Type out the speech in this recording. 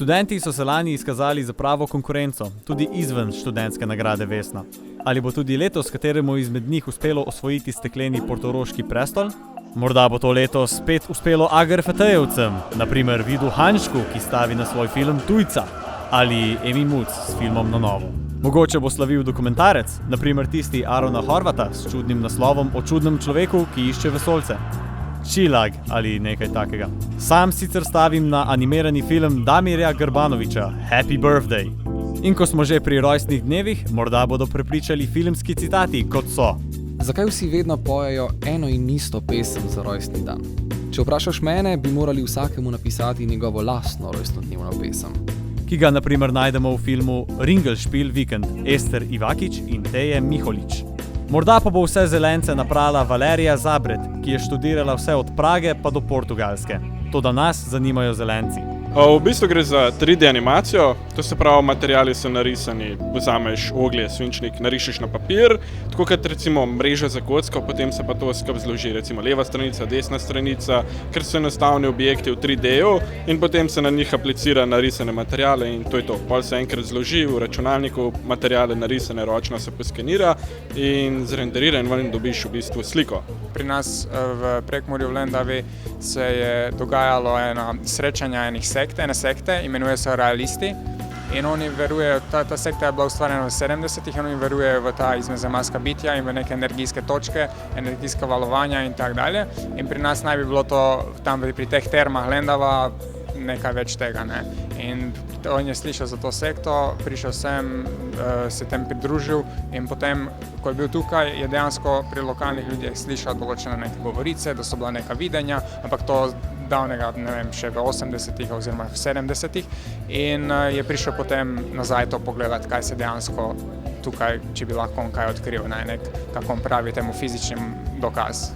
Študenti so se lani izkazali za pravo konkurenco, tudi izven študentske nagrade Vesna. Ali bo tudi letos kateremu izmed njih uspelo osvojiti stekleni portoroški prestol? Morda bo to letos spet uspelo AGRFT-jevcem, na primer Vidu Hanžku, ki stavi na svoj film Tujca, ali Emi Muc s filmom Na novo. Mogoče bo slavil dokumentarec, na primer tisti Arona Horvata s čudnim naslovom o čudnem človeku, ki išče vesoljce. Čilag ali nekaj takega. Sam sicer stavim na animirani film Damirja Grbanovića Happy Birthday. In ko smo že pri rojstnih dnevih, morda bodo prepričali filmski citati, kot so: Zakaj vsi vedno pojejo eno in isto pesem za rojstni dan? Če vprašaš mene, bi morali vsakemu napisati njegovo lastno rojstnodnevno pesem. Ki ga na primer najdemo v filmu Ringelspiel Vikend Ester Ivakić in Teje Miholič. Morda pa bo vse zelence naprala Valerija Zabret, ki je študirala vse od Prage pa do Portugalske. Toda nas zanimajo zelenci. V bistvu gre za 3D animacijo, to se pravi, materiali so narisani, vzameš oglje, svinčnik, narišeš na papir, tako kot recimo mreža za kocko, potem se pa to skupaj zloži, recimo leva stranica, desna stranica, ker so enostavni objekti v 3D-ju in potem se na njih aplicira narisane materiale in to je to. Pol se enkrat zloži v računalniku, materiale narisane ročno se poskenira in zrenderira in ven dobiš v bistvu sliko. Pri nas v Prekmurju v Lendavi se je dogajalo eno srečanje ene sekte, imenuje se Realisti in oni verujejo, ta sekta je bila ustvarjena v 70-ih in oni verujejo v ta izmenzemaska bitja in v neke energijske točke, energijska valovanja in tak dalje. In pri nas naj bi bilo to tam pri teh termah Lendava nekaj več tega, ne. In on je slišal za to sekto, prišel sem, se tem pridružil in potem, ko je bil tukaj, je dejansko pri lokalnih ljudeh slišal določene neke govorice, da so bila neka videnja, ampak to davnega, ne vem, še v 80-ih oziroma v 70-ih in je prišel potem nazaj to pogledati, kaj se dejansko tukaj, če bi lahko on kaj odkril, nek, kako on pravi temu fizičnim dokaz.